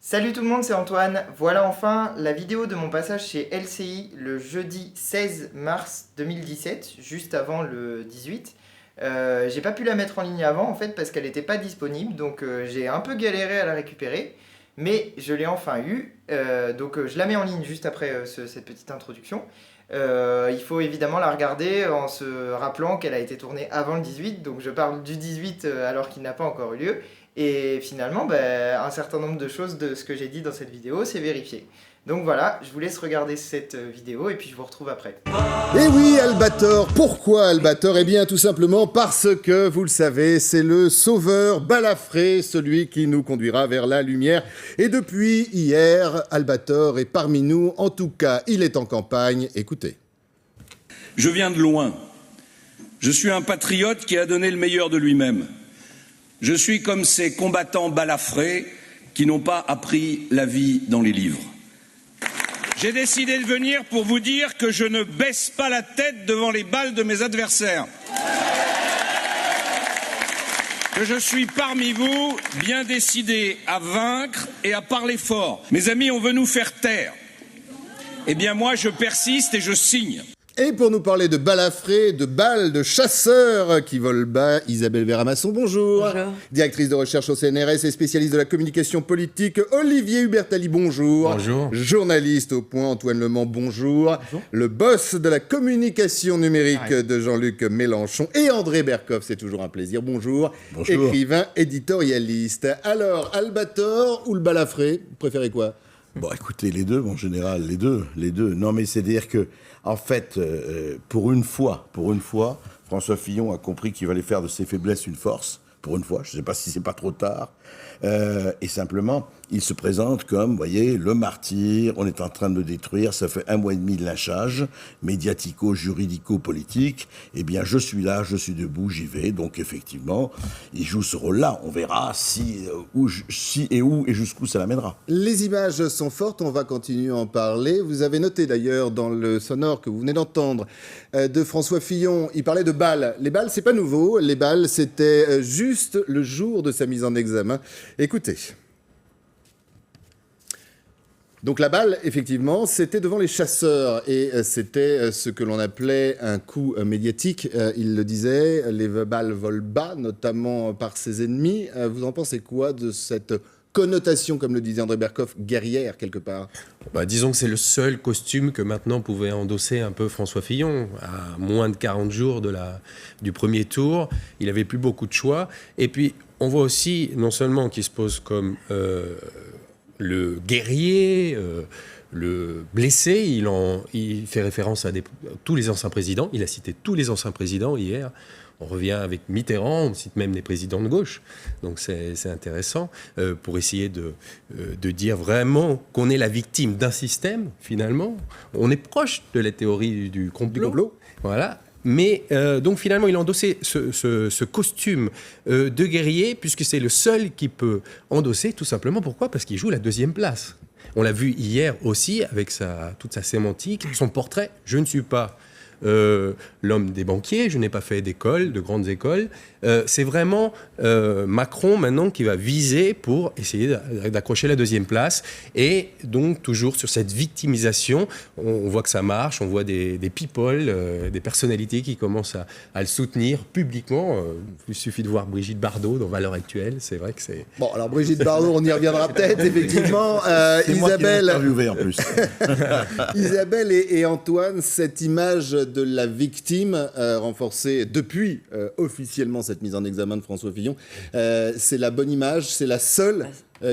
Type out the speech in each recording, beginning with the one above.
Salut tout le monde, c'est Antoine. Voilà enfin la vidéo de mon passage chez LCI le jeudi 16 mars 2017, juste avant le 18. J'ai pas pu la mettre en ligne avant en fait parce qu'elle n'était pas disponible, donc j'ai un peu galéré à la récupérer, mais je l'ai enfin eue. Donc je la mets en ligne juste après cette petite introduction. Il faut évidemment la regarder en se rappelant qu'elle a été tournée avant le 18, donc je parle du 18 alors qu'il n'a pas encore eu lieu. Et finalement, un certain nombre de choses de ce que j'ai dit dans cette vidéo, c'est vérifié. Donc voilà, je vous laisse regarder cette vidéo et puis je vous retrouve après. Et oui, Albator. Pourquoi Albator? Eh bien, tout simplement parce que, vous le savez, c'est le sauveur balafré, celui qui nous conduira vers la lumière. Et depuis hier, Albator est parmi nous. En tout cas, il est en campagne. Écoutez. Je viens de loin. Je suis un patriote qui a donné le meilleur de lui-même. Je suis comme ces combattants balafrés qui n'ont pas appris la vie dans les livres. J'ai décidé de venir pour vous dire que je ne baisse pas la tête devant les balles de mes adversaires. Que je suis parmi vous, bien décidé à vaincre et à parler fort. Mes amis, on veut nous faire taire. Eh bien moi, je persiste et je signe. Et pour nous parler de balafrés, de balles, de chasseurs qui volent bas, Isabelle Véramasson, bonjour. Bonjour. Directrice de recherche au CNRS et spécialiste de la communication politique, Olivier Hubertali, bonjour. Bonjour. Journaliste au Point, Antoine Lemans, bonjour. Bonjour. Le boss de la communication numérique de Jean-Luc Mélenchon et André Berkoff, c'est toujours un plaisir, bonjour. Bonjour. Écrivain, éditorialiste. Alors, Albator ou le balafré, vous préférez quoi? Bon, écoutez, les deux, en général, les deux. Non, mais c'est-à-dire que, en fait, pour une fois, François Fillon a compris qu'il fallait faire de ses faiblesses une force. Pour une fois, je ne sais pas si c'est pas trop tard. Et simplement, il se présente comme, vous voyez, le martyr, on est en train de le détruire, ça fait 1 mois et demi de lynchage, médiatico-juridico-politique. Eh bien, je suis là, je suis debout, j'y vais. Donc, effectivement, il joue ce rôle-là. On verra si et où et jusqu'où ça l'amènera. Les images sont fortes, on va continuer à en parler. Vous avez noté d'ailleurs dans le sonore que vous venez d'entendre de François Fillon, il parlait de balles. Les balles, c'est pas nouveau. Les balles, c'était juste le jour de sa mise en examen. Écoutez. Donc la balle, effectivement, c'était devant les chasseurs et c'était ce que l'on appelait un coup médiatique. Il le disait, les balles volent bas, notamment par ses ennemis. Vous en pensez quoi de cette connotation, comme le disait André Berkoff, guerrière quelque part? Disons que c'est le seul costume que maintenant pouvait endosser un peu François Fillon. À moins de 40 jours du premier tour, il n'avait plus beaucoup de choix. Et puis, on voit aussi, non seulement qu'il se pose comme le guerrier, le blessé, il fait référence à tous les anciens présidents. Il a cité tous les anciens présidents hier. On revient avec Mitterrand, on cite même des présidents de gauche. Donc c'est intéressant pour essayer de dire vraiment qu'on est la victime d'un système, finalement. On est proche de la théorie du complot. Voilà. Mais donc finalement, il a endossé ce costume de guerrier, puisque c'est le seul qui peut endosser, tout simplement. Pourquoi? Parce qu'il joue la deuxième place. On l'a vu hier aussi, avec toute sa sémantique, son portrait. Je ne suis pas l'homme des banquiers, je n'ai pas fait d'école, de grandes écoles. C'est vraiment Macron maintenant qui va viser pour essayer d'accrocher la deuxième place. Et donc toujours sur cette victimisation, on voit que ça marche, on voit des people, des personnalités qui commencent à le soutenir publiquement. Il suffit de voir Brigitte Bardot dans Valeurs Actuelles, c'est vrai que c'est... Bon, alors Brigitte Bardot, on y reviendra peut-être, effectivement. Isabelle, Moi qui en plus. Isabelle et Antoine, cette image de la victime renforcée depuis officiellement cette mise en examen de François Fillon, c'est la bonne image, c'est la seule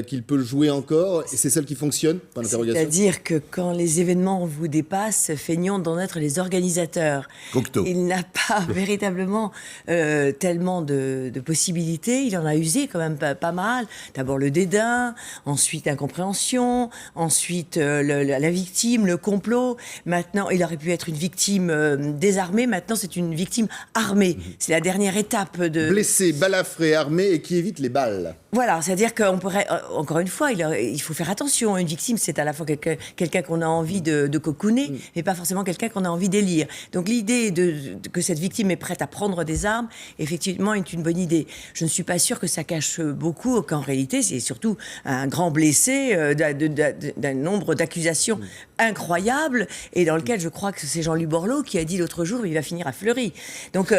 qu'il peut jouer encore, et c'est celle qui fonctionne? C'est-à-dire que quand les événements vous dépassent, feignons d'en être les organisateurs. Cocteau. Il n'a pas véritablement tellement de possibilités. Il en a usé quand même pas mal. D'abord le dédain, ensuite l'incompréhension, ensuite la victime, le complot. Maintenant, il aurait pu être une victime désarmée. Maintenant, c'est une victime armée. C'est la dernière étape de... Blessé, balafré, armé et qui évite les balles. Voilà, c'est-à-dire qu'on pourrait encore une fois, il faut faire attention. Une victime, c'est à la fois quelqu'un qu'on a envie de cocooner, mais pas forcément quelqu'un qu'on a envie d'élire. Donc l'idée que cette victime est prête à prendre des armes, effectivement, est une bonne idée. Je ne suis pas sûre que ça cache beaucoup, qu'en réalité, c'est surtout un grand blessé d'un nombre d'accusations incroyables, et dans lequel je crois que c'est Jean-Luc Borloo qui a dit l'autre jour, il va finir à Fleury. Donc,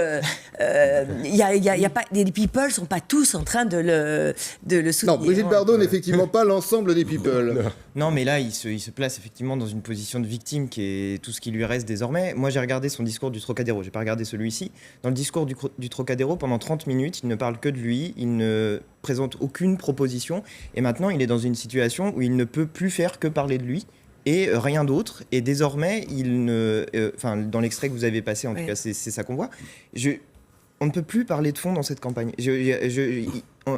y a pas, les people sont pas tous en train de le soutenir. Non, Brigitte Bardot n'est effectivement pas l'ensemble des people. Non, mais là, il se place effectivement dans une position de victime qui est tout ce qui lui reste désormais. Moi, j'ai regardé son discours du Trocadéro, j'ai pas regardé celui-ci. Dans le discours du Trocadéro, pendant 30 minutes, il ne parle que de lui, il ne présente aucune proposition, et maintenant, il est dans une situation où il ne peut plus faire que parler de lui. Et rien d'autre. Et désormais, dans l'extrait que vous avez passé, en tout cas, c'est ça qu'on voit. On ne peut plus parler de fond dans cette campagne.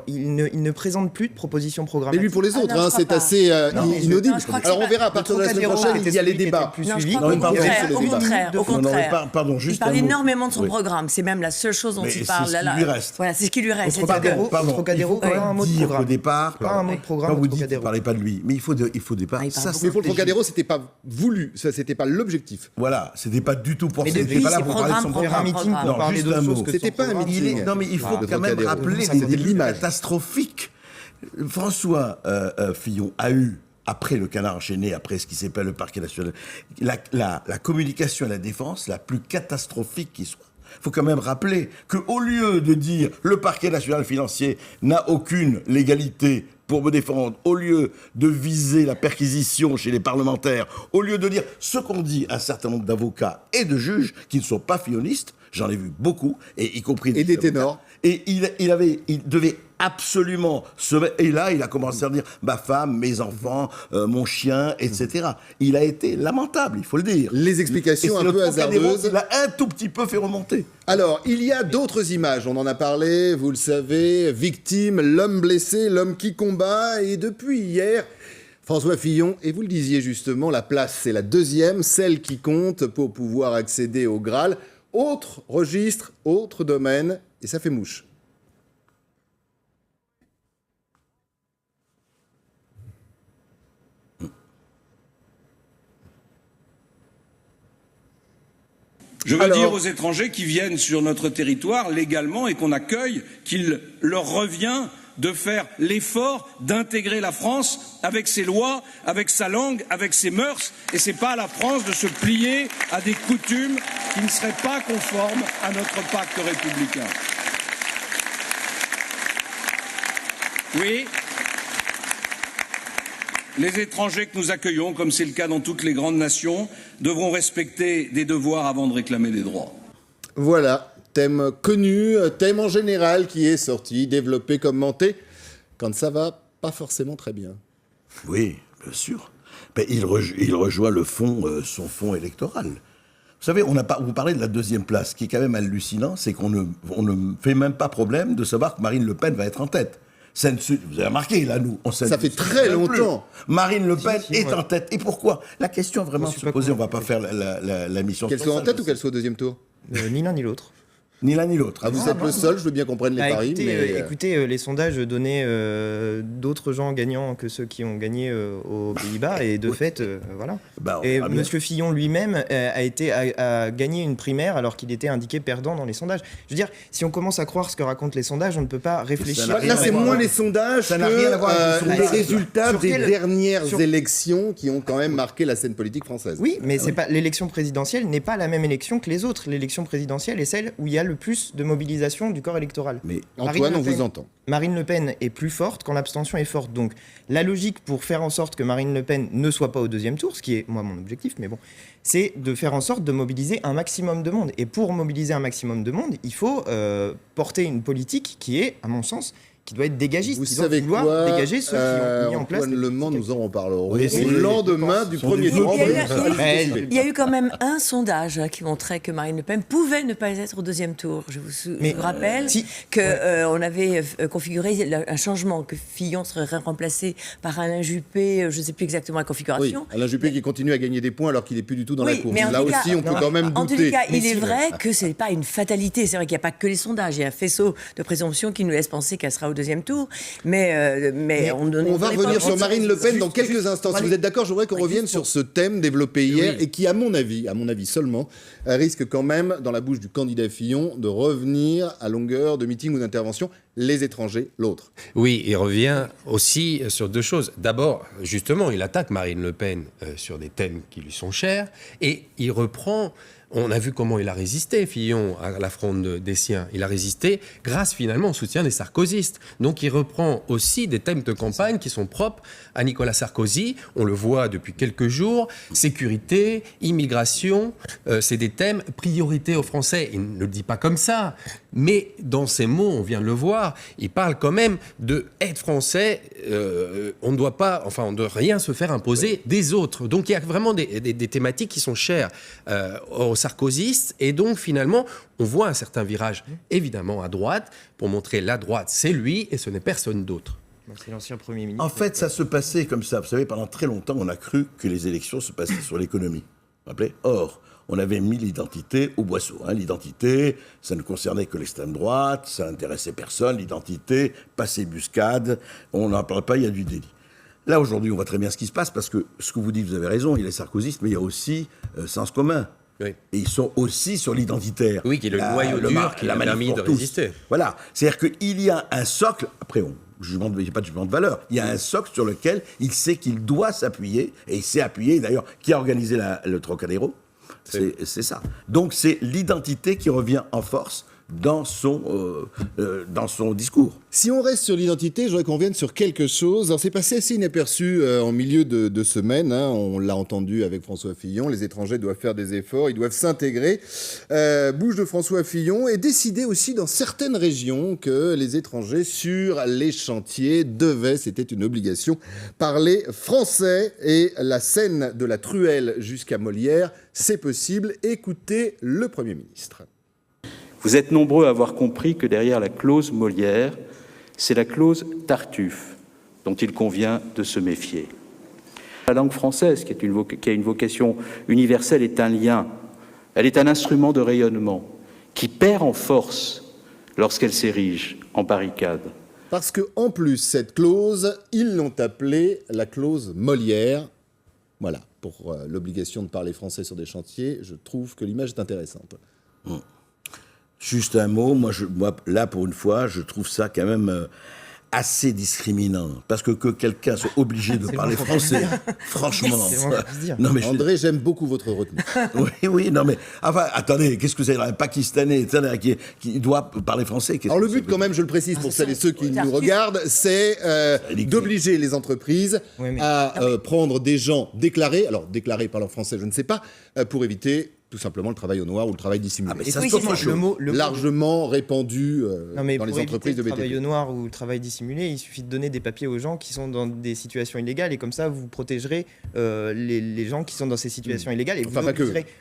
Il ne présente plus de propositions programmatiques. Mais lui, pour les autres, non, c'est pas. assez inaudible. je crois que Alors on c'est verra, à partir de la semaine prochaine, il y a les débats. Non, je crois qu'au contraire, au contraire. Pardon, juste il parle un mot. énormément de son Oui. programme. C'est même la seule chose dont Mais il c'est parle. ce qui lui reste. Voilà, c'est ce qui lui reste. Pardon, Au Trocadéro, il faut pas un mot de dire programme. au départ, Pas un mot de programme quand au vous dites qu'il Trocadéro. ne parlait pas de lui, mais il faut au départ, il parle ça Mais pour le Trocadéro, c'était pas voulu, ça c'était pas l'objectif. Voilà, c'était pas du tout pour Mais ça. depuis, C'était pas là c'est pour parler de son programme, Faire un meeting pour Non, parler juste d'autre un chose mot. que C'était son pas un programme. meeting. Non, mais il faut Le quand même Trocadéro. rappeler C'était des débuts l'image. catastrophiques. François Fillon a eu, après le Canard enchaîné, après ce qui s'appelle le parquet national, la communication et la défense la plus catastrophique qui soit. Il faut quand même rappeler qu'au lieu de dire le parquet national financier n'a aucune légalité pour me défendre, au lieu de viser la perquisition chez les parlementaires, au lieu de dire ce qu'ont dit un certain nombre d'avocats et de juges qui ne sont pas fillonistes, j'en ai vu beaucoup, et y compris Et des ténors. Et il devait absolument et là, il a commencé à dire ma femme, mes enfants, mon chien, etc. Il a été lamentable, il faut le dire. Les explications Et un c'est peu le Trocadéro hasardeuses. qui l'a un tout petit peu fait remonter. Alors, il y a d'autres images, on en a parlé, vous le savez, victime, l'homme blessé, l'homme qui combat, et depuis hier, François Fillon, et vous le disiez justement, la place c'est la deuxième, celle qui compte pour pouvoir accéder au Graal. Autre registre, autre domaine, et ça fait mouche. Je veux Alors- dire aux étrangers qui viennent sur notre territoire légalement et qu'on accueille qu'il leur revient de faire l'effort d'intégrer la France avec ses lois, avec sa langue, avec ses mœurs. Et c'est pas à la France de se plier à des coutumes qui ne seraient pas conformes à notre pacte républicain. Oui. Les étrangers que nous accueillons, comme c'est le cas dans toutes les grandes nations, devront respecter des devoirs avant de réclamer des droits. Voilà, thème connu, thème en général qui est sorti, développé, commenté, quand ça va pas forcément très bien. Oui, bien sûr. Mais il rejoint le fond, son fond électoral. Vous savez, vous parlez de la deuxième place. Ce qui est quand même hallucinant, c'est qu'on ne fait même pas problème de savoir que Marine Le Pen va être en tête. Vous avez remarqué, là, nous, on Ça fait très longtemps. Marine Le Pen Si, est ouais. en tête. Et pourquoi? La question vraiment Je se suis pas poser, on va convaincu. pas faire la mission. Qu'elle sur soit en ça, tête je ou qu'elle soit au deuxième tour? Ni l'un ni l'autre. Ni l'un ni l'autre. Ah, vous êtes le seul, je veux bien qu'on prenne les Bah, paris, écoutez, mais... écoutez, les sondages donné d'autres gens gagnants que ceux qui ont gagné aux Pays-Bas, et de fait, voilà. Bah, on Et verra bien. Monsieur Fillon lui-même a gagné une primaire alors qu'il était indiqué perdant dans les sondages. Je veux dire, si on commence à croire ce que racontent les sondages, on ne peut pas réfléchir. n'a rien Là, à c'est voir moins avec- les sondages Ça que n'a rien à voir avec les les sondages. résultats Sur des quel- dernières sur- élections qui ont quand même marqué la scène politique française. Oui, mais c'est pas l'élection présidentielle n'est pas la même élection que les autres. L'élection présidentielle est celle où il y a le plus de mobilisation du corps électoral. Mais Antoine, on Marine Le Pen- vous entend. Marine Le Pen est plus forte quand l'abstention est forte. Donc la logique pour faire en sorte que Marine Le Pen ne soit pas au deuxième tour, ce qui est moi mon objectif, mais bon, c'est de faire en sorte de mobiliser un maximum de monde. Et pour mobiliser un maximum de monde, il faut porter une politique qui est, à mon sens, qui doit être dégagiste, Vous qui doit savez vouloir quoi dégager ceux qui ont mis en place. Antoine Le Mans, nous en reparlerons Oui, au c'est- lendemain du sont premier des tour. vœux Il y a eu quand même un sondage qui montrait que Marine Le Pen pouvait ne pas être au deuxième tour. Je vous rappelle si- qu'on avait configuré un changement, que Fillon serait remplacé par Alain Juppé, je ne sais plus exactement la Oui, configuration. Alain Juppé qui continue à gagner des points alors qu'il n'est plus du tout dans la Oui, course. mais en Là tout aussi, cas- on peut non, quand même En tous douter. les cas, Mais il est si, vrai que ce n'est pas une fatalité. C'est vrai qu'il n'y a pas que les sondages. Il y a un faisceau de présomption qui nous laisse penser qu'elle sera au deuxième tour. Mais On va revenir sur Marine Le Pen dans quelques instants. Si vous êtes d'accord, je voudrais qu'on revienne sur ce thème développé hier et qui, à mon avis seulement, risque quand même, dans la bouche du candidat Fillon, de revenir à longueur de meeting ou d'intervention, les étrangers, l'autre. Oui, il revient aussi sur deux choses. D'abord, justement, il attaque Marine Le Pen sur des thèmes qui lui sont chers et il reprend... On a vu comment il a résisté, Fillon, à la fronde des siens. Il a résisté grâce finalement au soutien des sarkozystes. Donc il reprend aussi des thèmes de campagne qui sont propres à Nicolas Sarkozy. On le voit depuis quelques jours. Sécurité, immigration, c'est des thèmes priorité aux Français. Il ne le dit pas comme ça. Mais dans ses mots, on vient de le voir, il parle quand même de être français. On ne doit pas, enfin, on ne doit rien se faire imposer des autres. Donc il y a vraiment des thématiques qui sont chères aux sarkozystes. Et donc finalement, on voit un certain virage, évidemment, à droite, pour montrer la droite, c'est lui et ce n'est personne d'autre. C'est l'ancien Premier ministre. En fait, ça se passait comme ça. Vous savez, pendant très longtemps, on a cru que les élections se passaient sur l'économie. Vous vous rappelez ? Or, on avait mis l'identité au boisseau. L'identité, ça ne concernait que l'extrême droite, ça n'intéressait personne. L'identité, passé buscade, on n'en parle pas, il y a du délit. Là, aujourd'hui, on voit très bien ce qui se passe, parce que ce que vous dites, vous avez raison, il y a les sarkozystes, mais il y a aussi Sens commun. Oui. Et ils sont aussi sur l'identitaire. Oui, qui est le noyau dur qui a permis de résister. Voilà. C'est-à-dire qu'il y a un socle, après, il n'y a pas de jugement de valeur, il y a un socle sur lequel il sait qu'il doit s'appuyer, et il s'est appuyé, d'ailleurs, qui a organisé le Trocadéro. C'est ça. Donc c'est l'identité qui revient en force dans son discours. Si on reste sur l'identité, je voudrais qu'on revienne sur quelque chose. Alors c'est passé assez inaperçu en milieu de semaine, on l'a entendu avec François Fillon, les étrangers doivent faire des efforts, ils doivent s'intégrer. Bouche de François Fillon et décider aussi dans certaines régions que les étrangers sur les chantiers devaient, c'était une obligation, parler français. Et la scène de la truelle jusqu'à Molière, c'est possible. Écoutez le Premier ministre. Vous êtes nombreux à avoir compris que derrière la clause Molière, c'est la clause Tartuffe dont il convient de se méfier. La langue française, qui a une vocation universelle, est un lien. Elle est un instrument de rayonnement qui perd en force lorsqu'elle s'érige en barricade. Parce qu'en plus, cette clause, ils l'ont appelée la clause Molière. Voilà, pour l'obligation de parler français sur des chantiers, je trouve que l'image est intéressante. Juste un mot, moi, là, pour une fois, je trouve ça quand même assez discriminant. Parce que quelqu'un soit obligé de parler français, franchement... Non, mais André, j'aime beaucoup votre retenue. Oui, non mais... Enfin, attendez, qu'est-ce que c'est un Pakistanais qui doit parler français? Alors le but, quand même, je le précise pour celles et ceux qui nous regardent, c'est d'obliger les entreprises à prendre des gens déclarés, alors déclarés parlant français, je ne sais pas, pour éviter... tout simplement le travail au noir ou le travail dissimulé. Ah, mais ça, c'est largement répandu dans les entreprises de BTP. Le travail au noir ou le travail dissimulé, il suffit de donner des papiers aux gens qui sont dans des situations illégales et comme ça vous protégerez les gens qui sont dans ces situations illégales et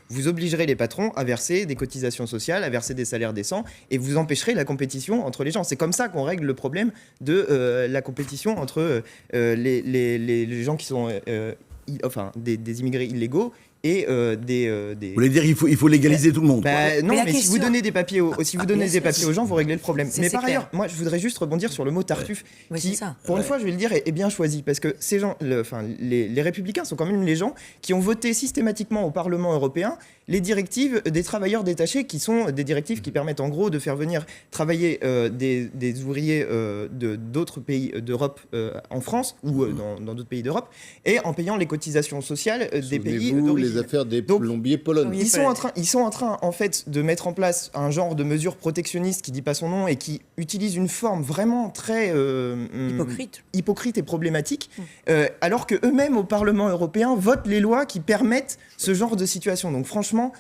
vous obligerez les patrons à verser des cotisations sociales, à verser des salaires décents et vous empêcherez la compétition entre les gens. C'est comme ça qu'on règle le problème de la compétition entre les gens qui sont des immigrés illégaux et Vous voulez dire il faut légaliser tout le monde non, mais si vous donnez des papiers aux gens, vous réglez le problème. Mais par ailleurs, moi, je voudrais juste rebondir sur le mot Tartuffe, qui, pour une fois, je vais le dire, est bien choisi, parce que ces gens, les Républicains sont quand même les gens qui ont voté systématiquement au Parlement européen les directives des travailleurs détachés, qui sont des directives qui permettent en gros de faire venir travailler des ouvriers d'autres pays d'Europe en France ou dans d'autres pays d'Europe, et en payant les cotisations sociales des pays d'origine. Les affaires des plombiers polonais. Ils sont en train, en fait, de mettre en place un genre de mesure protectionniste qui dit pas son nom et qui utilise une forme vraiment très hypocrite et problématique, alors que eux-mêmes au Parlement européen votent les lois qui permettent ce genre de situation. Donc franchement,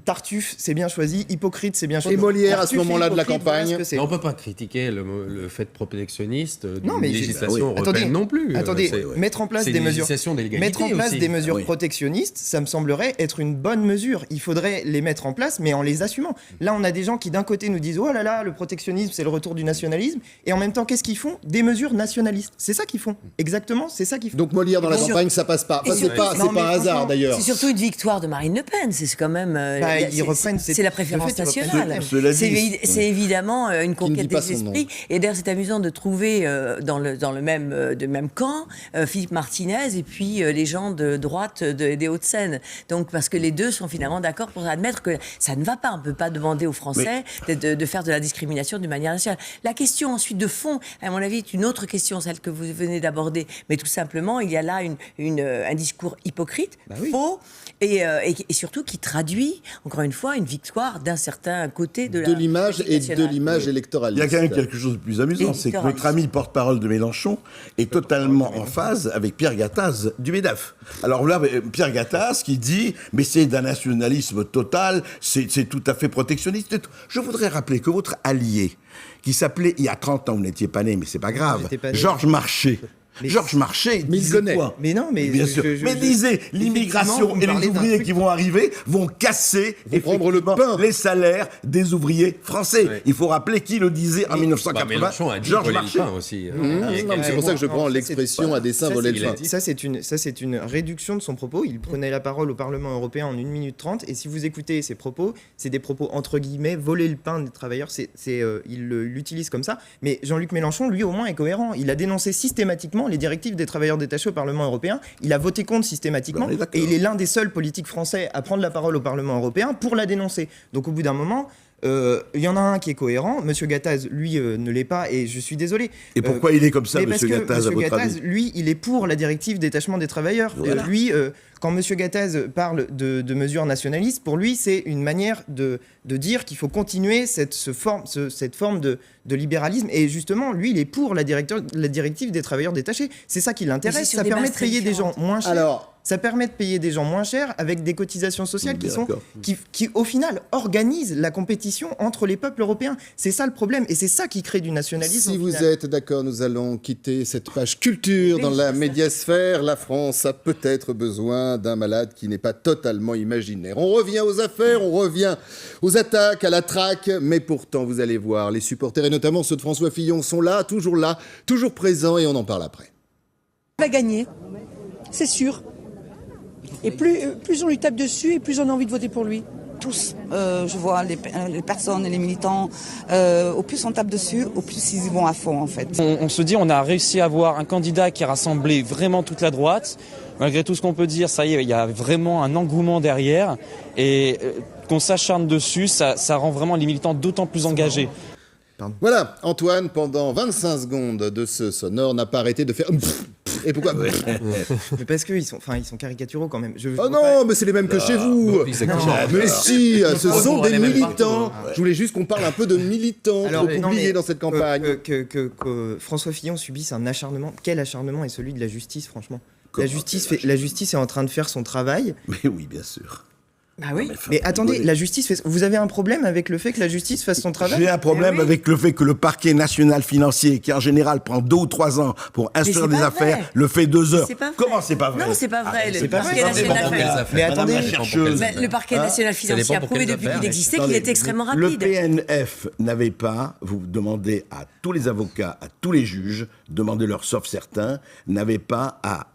Tartuffe, c'est bien choisi. Hypocrite, c'est bien choisi. Et Molière, Tartuffe, à ce moment-là de la campagne. On ne peut pas critiquer le fait protectionniste d'une législation européenne non plus. Attendez, mettre en place des mesures protectionnistes, ça me semblerait être une bonne mesure. Il faudrait les mettre en place, mais en les assumant. Là, on a des gens qui, d'un côté, nous disent « Oh là là, le protectionnisme, c'est le retour du nationalisme », et en même temps, qu'est-ce qu'ils font? Des mesures nationalistes. C'est ça qu'ils font. Exactement, c'est ça qu'ils font. Donc Molière dans la campagne, ça passe pas. C'est pas un hasard, d'ailleurs. C'est surtout une victoire de Marine Le Pen. C'est quand même... ils reprennent c'est la préférence le fait, ils reprennent nationale. Cela dit, C'est évidemment une Qui ne dit conquête pas des son nom. esprits. Et d'ailleurs, c'est amusant de trouver dans le même camp Philippe Martinez et puis les gens de droite des Hauts-de-Seine. Donc, parce que les deux sont finalement d'accord pour admettre que ça ne va pas. On ne peut pas demander aux Français de faire de la discrimination d'une manière nationale. La question ensuite de fond, à mon avis, est une autre question, celle que vous venez d'aborder. Mais tout simplement, il y a là un discours hypocrite, faux, et surtout qui traduit, encore une fois, une victoire d'un certain côté de l'image et de l'image il électoraliste. y a quand même quelque chose de plus amusant, c'est que votre ami porte-parole de Mélenchon est totalement en phase avec Pierre Gattaz du MEDEF. Alors là, Pierre Gattaz qui dit « mais c'est d'un nationalisme total, c'est tout à fait protectionniste ». Je voudrais rappeler que votre allié, qui s'appelait, il y a 30 ans, vous n'étiez pas né, mais c'est pas grave, J'étais pas né. Georges Marchais. Mais- Georges Marchais Mais il disait connaît. quoi? Mais non, mais bien sûr. Mais disait, effectivement, l'immigration vous me et parlez les d'un ouvriers truc- qui vont arriver vont casser prendre le effectivement pain. les salaires des ouvriers français. Ouais. Il faut rappeler qui le disait en 1980. Mélenchon a dit Georges voler le Marchais. pain aussi. Non, mais c'est pour ça que je prends ça, l'expression à dessein ça, voler c'est- le pain. Ça, c'est une réduction de son propos. Il prenait la parole au Parlement européen en 1 minute 30. Et si vous écoutez ses propos, c'est des propos entre guillemets, voler le pain des travailleurs. Il l'utilise comme ça. Mais Jean-Luc Mélenchon, lui, au moins, est cohérent. Il a dénoncé systématiquement les directives des travailleurs détachés au Parlement européen. Il a voté contre systématiquement. Ben, on est d'accord. Et il est l'un des seuls politiques français à prendre la parole au Parlement européen pour la dénoncer. Donc au bout d'un moment, il y en a un qui est cohérent. Monsieur Gattaz, lui, ne l'est pas. Et je suis désolé. Et pourquoi il est comme ça, Mais parce monsieur que Gattaz, à Monsieur votre Gattaz, avis? lui, il est pour la directive détachement des travailleurs. Voilà. Lui, quand Monsieur Gattaz parle de mesures nationalistes, pour lui, c'est une manière de dire qu'il faut continuer cette forme de libéralisme. Et justement, lui, il est pour la directive des travailleurs détachés. C'est ça qui Mais l'intéresse. c'est sur Ça des permet bases de très payer des gens différentes. moins chers. Alors, Ça permet de payer des gens moins chers avec des cotisations sociales Bien qui sont d'accord. qui au final organisent la compétition entre les peuples européens. C'est ça le problème et c'est ça qui crée du nationalisme. si au vous final. êtes d'accord, nous allons quitter cette page culture dans la médiasphère. La France a peut-être besoin d'un malade qui n'est pas totalement imaginaire. On revient aux affaires, on revient aux attaques, à la traque, mais pourtant, vous allez voir, les supporters, et notamment ceux de François Fillon, sont là, toujours présents, et on en parle après. Il va gagner, c'est sûr. Et plus on lui tape dessus, et plus on a envie de voter pour lui. Tous, je vois les personnes et les militants, au plus on tape dessus, au plus ils y vont à fond en fait. On se dit on a réussi à avoir un candidat qui a rassemblé vraiment toute la droite. Malgré tout ce qu'on peut dire, ça y est, il y a vraiment un engouement derrière. Et qu'on s'acharne dessus, ça rend vraiment les militants d'autant plus engagés. Voilà, Antoine, pendant 25 secondes de ce sonore, n'a pas arrêté de faire... Et pourquoi Mais parce qu'ils sont caricaturaux quand même. Oh non, mais c'est les mêmes que chez vous. Exactement. Mais si, ce sont des les mêmes militants. Je voulais juste qu'on parle un peu de militants, trop non, oubliés mais dans cette campagne. que François Fillon subisse un acharnement. Quel acharnement est celui de la justice, franchement? Comment La justice est en train de faire son travail. Mais oui, bien sûr. Bah oui. Mais attendez, la justice fait... Vous avez un problème avec le fait que la justice fasse son travail? J'ai un problème Eh oui. avec le fait que le parquet national financier, qui en général prend 2 ou 3 ans pour c'est instruire des pas affaires, vrai. le fait 2 heures. C'est pas vrai. Comment c'est pas vrai? Non, c'est pas vrai. c'est Le pas parquet vrai. national Mais attendez, Madame la chercheuse. Mais le parquet national financier dépend a pour prouvé quelles depuis affaires. qu'il existait qu'il Attendez, est extrêmement Le rapide. PNF n'avait pas, vous demandez à tous les avocats, à tous les juges, demandez-leur sauf certains, n'avait pas à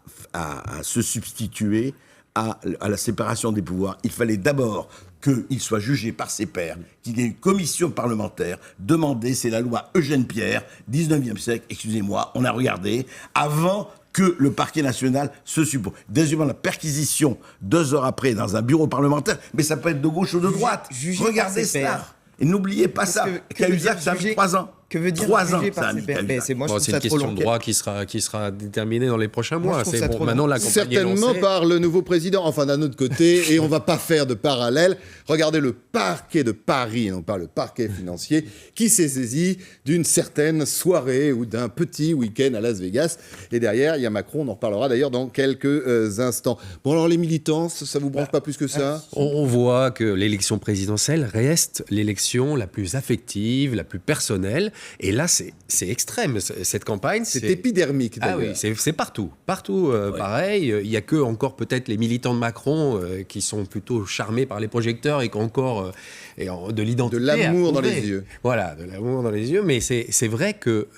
se substituer à la séparation des pouvoirs. Il fallait d'abord qu'il soit jugé par ses pairs, qu'il y ait une commission parlementaire demandée, c'est la loi Eugène Pierre, 19e siècle, excusez-moi, on a regardé, avant que le parquet national se suppose. Deuxièmement, la perquisition, 2 heures après, dans un bureau parlementaire, mais ça peut être de gauche ou de droite. Jugé par Regardez ses cela. pairs. Et n'oubliez pas ça. Cahuzac, ça a mis 3 ans. Que veut dire 3 ans, juger ça par a ses mis pairs? Cahuzac. C'est moi, je Bon, trouve c'est ça une trop question long. de droit qui sera déterminée dans les prochains Moi, je mois. trouve C'est ça bon, trop maintenant long. la campagne est Certainement lancée. par le nouveau président, enfin d'un autre côté, et on va pas faire de parallèle. Regardez le parquet de Paris, et non pas le parquet financier, qui s'est saisi d'une certaine soirée ou d'un petit week-end à Las Vegas. Et derrière, il y a Macron, on en reparlera d'ailleurs dans quelques instants. Bon alors les militants, ça vous branche pas plus que ça? On voit que l'élection présidentielle reste l'élection la plus affective, la plus personnelle. Et là, c'est extrême, cette campagne. C'est épidermique, Ah oui, c'est partout. Partout, pareil. Il n'y a que encore peut-être les militants de Macron qui sont plutôt charmés par les projecteurs et qui ont encore de l'identité. De l'amour dans les yeux. Voilà, de l'amour dans les yeux. Mais c'est vrai que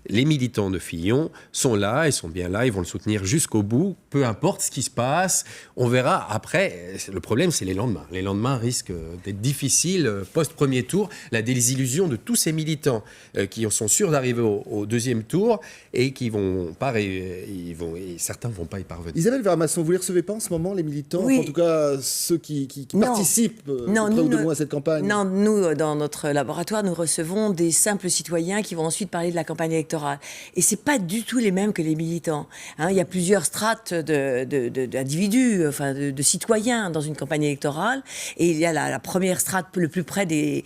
les militants de Fillon sont là, ils sont bien là, ils vont le soutenir jusqu'au bout, peu importe ce qui se passe. On verra après. Le problème, c'est les lendemains. Les lendemains risquent d'être difficiles post-premier tour. La désillusion de tous ces militants qui sont sûrs d'arriver au deuxième tour et qui vont pas, et certains vont pas y parvenir. Isabelle Vermasson, vous les recevez pas en ce moment, les militants, Oui. en tout cas ceux qui participent de près ou de loin à cette campagne? Non, nous, dans notre laboratoire, nous recevons des simples citoyens qui vont ensuite parler de la campagne électorale. Et c'est pas du tout les mêmes que les militants. Hein, il y a plusieurs strates d'individus, enfin de citoyens dans une campagne électorale. Et il y a la première strate le plus près des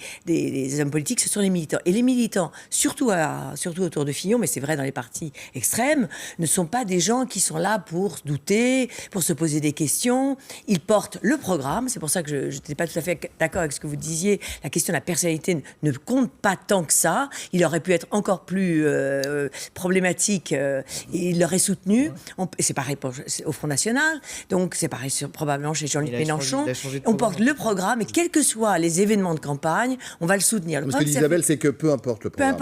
hommes politiques, ce sont les militants. Et les militants, surtout autour de Fillon, mais c'est vrai dans les partis extrêmes, ne sont pas des gens qui sont là pour douter, pour se poser des questions. Ils portent le programme. C'est pour ça que je n'étais pas tout à fait d'accord avec ce que vous disiez. La question de la personnalité ne compte pas tant que ça. Il aurait pu être encore plus problématique. Il l'aurait soutenu. C'est pareil au Front National. Donc c'est pareil probablement chez Jean-Luc Mélenchon. On porte le programme et quels que soient les événements de campagne, on va le soutenir. Ce que dit Isabelle, c'est que peu importe le programme.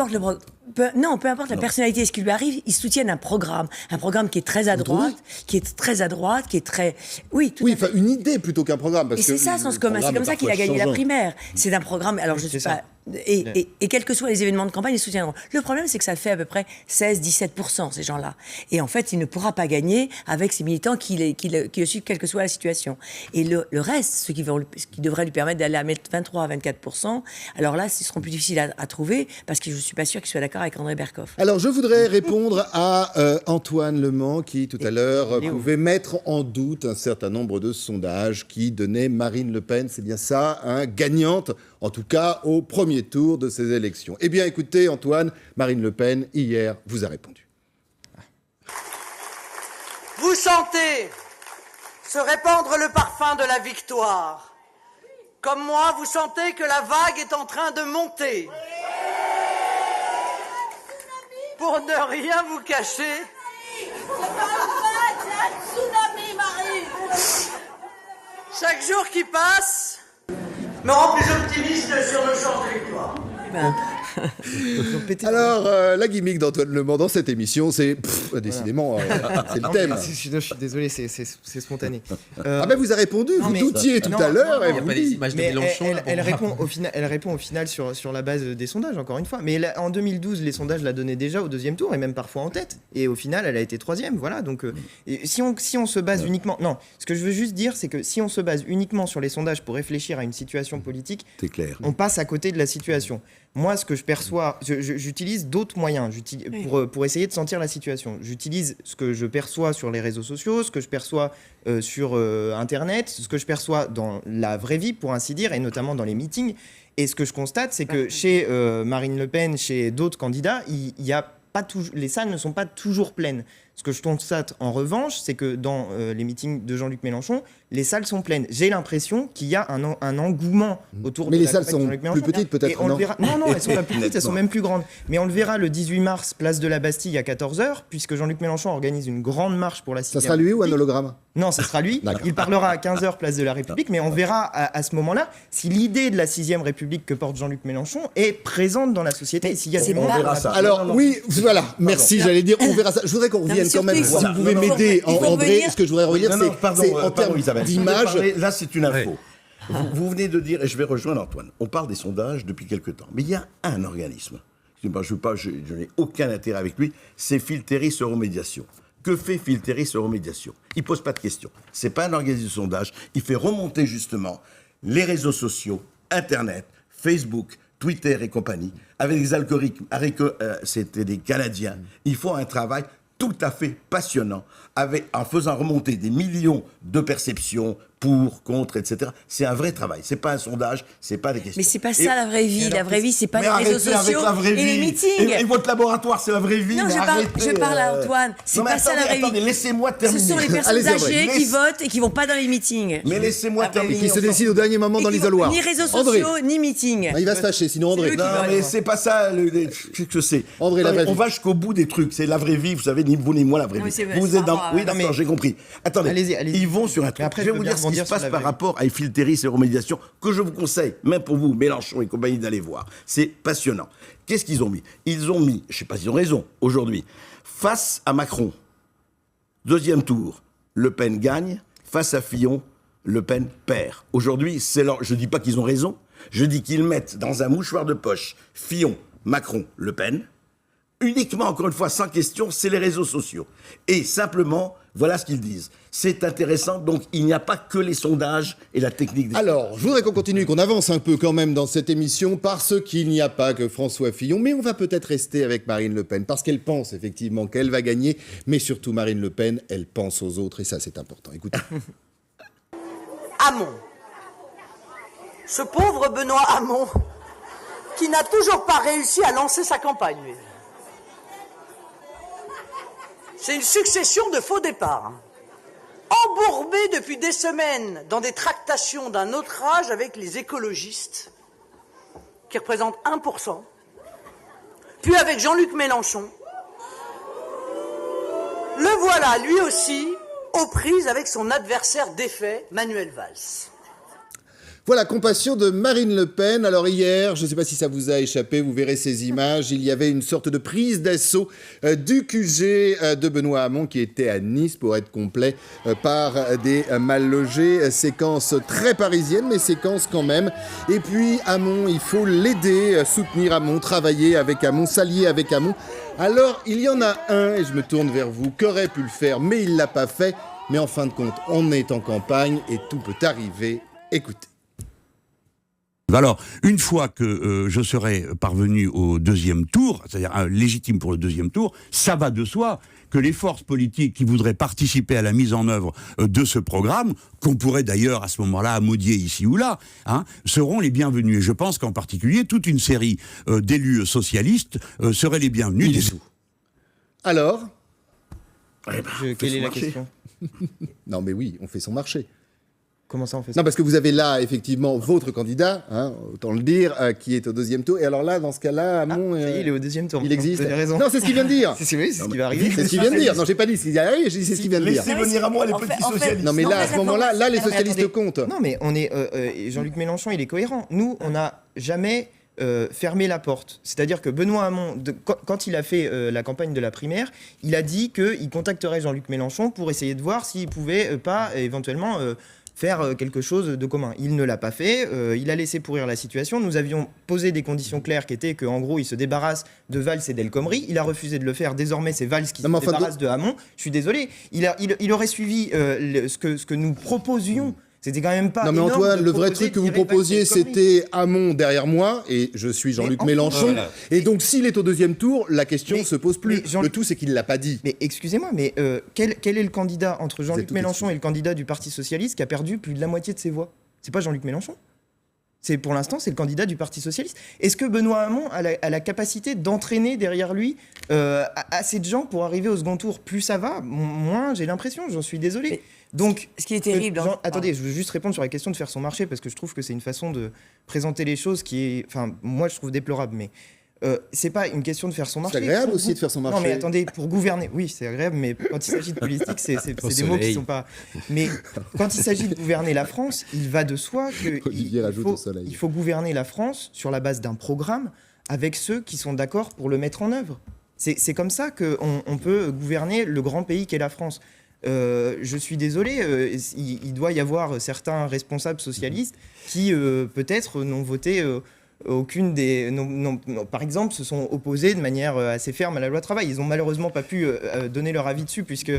Peu importe la personnalité, ce qui lui arrive, ils soutiennent un programme qui est très à droite, qui est très... Oui, enfin une idée plutôt qu'un programme. Et c'est ça, Sens commun. C'est comme ça qu'il a gagné la primaire. C'est un programme... Alors, je ne sais pas... Et quels que soient les événements de campagne, ils soutiendront. Le problème, c'est que ça fait à peu près 16-17%, ces gens-là. Et en fait, il ne pourra pas gagner avec ces militants qui le suivent, quelle que soit la situation. Et le reste, ce qui devrait lui permettre d'aller à 23 à 24%, alors là, ce seront plus difficiles à trouver, parce que je ne suis pas sûre qu'il soit d'accord avec André Berkoff. Alors, je voudrais répondre à Antoine Lemans, qui, tout à l'heure, pouvait mettre en doute un certain nombre de sondages qui donnaient Marine Le Pen, c'est bien ça, gagnante, en tout cas au premier tour de ces élections. Eh bien, écoutez, Antoine, Marine Le Pen, hier, vous a répondu. Vous sentez se répandre le parfum de la victoire. Comme moi, vous sentez que la vague est en train de monter. Pour ne rien vous cacher, chaque jour qui passe me rend plus optimiste sur nos chances de victoire. Alors, la gimmick d'Antoine Lemans dans cette émission, c'est décidément, c'est le thème. Je suis désolé, c'est spontané. Vous avez répondu, vous doutiez tout à l'heure. Il n'y a pas des images de Mélenchon. Elle répond au final sur la base des sondages, encore une fois. Mais en 2012, les sondages la donnaient déjà au deuxième tour et même parfois en tête. Et au final, elle a été troisième. Voilà. Donc, si on se base uniquement, non, ce que je veux juste dire, c'est que si on se base uniquement sur les sondages pour réfléchir à une situation politique, c'est clair. On passe à côté de la situation. Moi, ce que je perçois, j'utilise d'autres moyens pour essayer de sentir la situation. J'utilise ce que je perçois sur les réseaux sociaux, ce que je perçois sur Internet, ce que je perçois dans la vraie vie, pour ainsi dire, et notamment dans les meetings. Et ce que je constate, c'est que chez Marine Le Pen, chez d'autres candidats, les salles ne sont pas toujours pleines. Ce que je constate en revanche, c'est que dans les meetings de Jean-Luc Mélenchon, les salles sont pleines. J'ai l'impression qu'il y a un engouement autour mais de les la salles campagne de sont Jean-Luc Mélenchon. plus petites peut-être, et on le verra... Non, elles sont pas plus petites, elles sont même plus grandes. Mais on le verra le 18 mars, place de la Bastille à 14h, puisque Jean-Luc Mélenchon organise une grande marche pour la 6e. Ça sera lui ou un hologramme? Non, ça sera lui. Il parlera à 15h, place de la République, mais on verra à ce moment-là si l'idée de la 6e République que porte Jean-Luc Mélenchon est présente dans la société. Et s'il y a des on verra ça. Alors, oui, voilà, merci, j'allais dire, on verra ça. Je voudrais qu'on revienne quand même, si vous pouvez m'aider, André, ce que je voudrais revenir, c'est en termes d'image. Là, c'est une info. Vous venez de dire, et je vais rejoindre Antoine, on parle des sondages depuis quelque temps, mais il y a un organisme, je n'ai aucun intérêt avec lui, c'est Filteris Euromédiation. Que fait Filteris Euromédiation? Il ne pose pas de questions. Ce n'est pas un organisme de sondage, il fait remonter justement les réseaux sociaux, Internet, Facebook, Twitter et compagnie, avec des algorithmes, c'était des Canadiens. Ils font un travail tout à fait passionnant, en faisant remonter des millions de perceptions pour, contre, etc. C'est un vrai travail. C'est pas un sondage, c'est pas des questions. Mais c'est pas ça la vraie vie. La vraie vie, c'est pas les réseaux sociaux et les meetings. Et votre laboratoire, c'est la vraie vie. Non, je parle à Antoine. C'est pas ça la vraie vie. Attendez, laissez-moi terminer. Ce sont les personnes âgées qui votent et qui vont pas dans les meetings. Mais laissez-moi terminer. Et qui se décident au dernier moment dans l'isoloir. Ni réseaux sociaux, ni meetings. Il va se fâcher, sinon André. Non, mais c'est pas ça. Qu'est-ce que c'est André, la vraie vie. On va jusqu'au bout des trucs. C'est la vraie vie, vous savez, ni vous ni moi, la vraie vie. Vous êtes dans. Oui, d'accord, j'ai compris. Attendez, ils vont sur un truc. Je vais vous dire ce qui se passe par rapport à Eiffel Terris et Euromédiation, que je vous conseille, même pour vous, Mélenchon et compagnie, d'aller voir. C'est passionnant. Qu'est-ce qu'ils ont mis? Ils ont mis, je ne sais pas s'ils ont raison, aujourd'hui, face à Macron, deuxième tour, Le Pen gagne, face à Fillon, Le Pen perd. Aujourd'hui, je ne dis pas qu'ils ont raison, je dis qu'ils mettent dans un mouchoir de poche Fillon, Macron, Le Pen. Uniquement, encore une fois, sans question, c'est les réseaux sociaux. Et simplement, voilà ce qu'ils disent. C'est intéressant, donc il n'y a pas que les sondages et la technique des... Alors, je voudrais qu'on continue, qu'on avance un peu quand même dans cette émission, parce qu'il n'y a pas que François Fillon, mais on va peut-être rester avec Marine Le Pen, parce qu'elle pense effectivement qu'elle va gagner, mais surtout Marine Le Pen, elle pense aux autres, et ça c'est important. Écoutez. Hamon. Ce pauvre Benoît Hamon, qui n'a toujours pas réussi à lancer sa campagne. C'est une succession de faux départs. Embourbé depuis des semaines dans des tractations d'un autre âge avec les écologistes, qui représentent 1%, puis avec Jean-Luc Mélenchon, le voilà, lui aussi, aux prises avec son adversaire défait, Manuel Valls. Voilà, compassion de Marine Le Pen. Alors hier, je ne sais pas si ça vous a échappé, vous verrez ces images, il y avait une sorte de prise d'assaut du QG de Benoît Hamon qui était à Nice, pour être complet, par des mal logés. Séquence très parisienne, mais séquence quand même. Et puis Hamon, il faut l'aider, soutenir Hamon, travailler avec Hamon, s'allier avec Hamon. Alors, il y en a un, et je me tourne vers vous, qui aurait pu le faire, mais il ne l'a pas fait. Mais en fin de compte, on est en campagne et tout peut arriver. Écoutez. Alors, une fois que je serai parvenu au deuxième tour, c'est-à-dire légitime pour le deuxième tour, ça va de soi que les forces politiques qui voudraient participer à la mise en œuvre de ce programme, qu'on pourrait d'ailleurs à ce moment-là amodier ici ou là, seront les bienvenus. Et je pense qu'en particulier, toute une série d'élus socialistes seraient les bienvenus. Alors quelle est la question? Non mais oui, on fait son marché. Comment ça on fait ça? Non, parce que vous avez là, effectivement, votre candidat, autant le dire, qui est au deuxième tour. Et alors là, dans ce cas-là, Hamon... il est au deuxième tour. Il existe. Vous avez raison. Non, c'est ce qu'il vient de dire. c'est ce qui va arriver. C'est ce qu'il vient de dire. Non, j'ai pas dit ce qui va arriver, j'ai dit c'est ce qu'il vient de dire. Laissez venir Hamon les petits socialistes. Non, mais là, à ce moment-là, là, les socialistes comptent. Non, mais on est... Jean-Luc Mélenchon, il est cohérent. Nous, on n'a jamais... fermer la porte. C'est-à-dire que Benoît Hamon, quand il a fait la campagne de la primaire, il a dit qu'il contacterait Jean-Luc Mélenchon pour essayer de voir s'il pouvait pas éventuellement faire quelque chose de commun. Il ne l'a pas fait, il a laissé pourrir la situation. Nous avions posé des conditions claires qui étaient qu'en gros, il se débarrasse de Valls et d'El Khomri. Il a refusé de le faire. Désormais, c'est Valls qui se débarrasse de Hamon. Je suis désolé. Il aurait suivi ce que nous proposions. C'était quand même pas. Non mais Antoine, le vrai truc que vous proposiez, c'était Hamon derrière moi, et je suis Jean-Luc Mélenchon. Voilà. Et donc s'il est au deuxième tour, la question se pose plus. Le tout, c'est qu'il l'a pas dit. Mais excusez-moi, mais quel est le candidat entre Jean-Luc Mélenchon et le candidat du Parti Socialiste qui a perdu plus de la moitié de ses voix? C'est pas Jean-Luc Mélenchon. Pour l'instant, c'est le candidat du Parti Socialiste. Est-ce que Benoît Hamon a la capacité d'entraîner derrière lui assez de gens pour arriver au second tour? Plus ça va, moins j'ai l'impression, j'en suis désolé. Donc, ce qui est terrible... attendez, je veux juste répondre sur la question de faire son marché, parce que je trouve que c'est une façon de présenter les choses qui est... Enfin, moi, je trouve déplorable, mais... c'est pas une question de faire son marché. C'est agréable aussi de faire son marché. Non, mais attendez, pour gouverner, oui, c'est agréable, mais quand il s'agit de politique, c'est des mots qui sont pas... Mais quand il s'agit de gouverner la France, il va de soi qu'il faut gouverner la France sur la base d'un programme avec ceux qui sont d'accord pour le mettre en œuvre. C'est comme ça qu'on peut gouverner le grand pays qu'est la France. Je suis désolé, il doit y avoir certains responsables socialistes qui peut-être n'ont voté par exemple, se sont opposés de manière assez ferme à la loi travail. Ils n'ont malheureusement pas pu donner leur avis dessus puisque...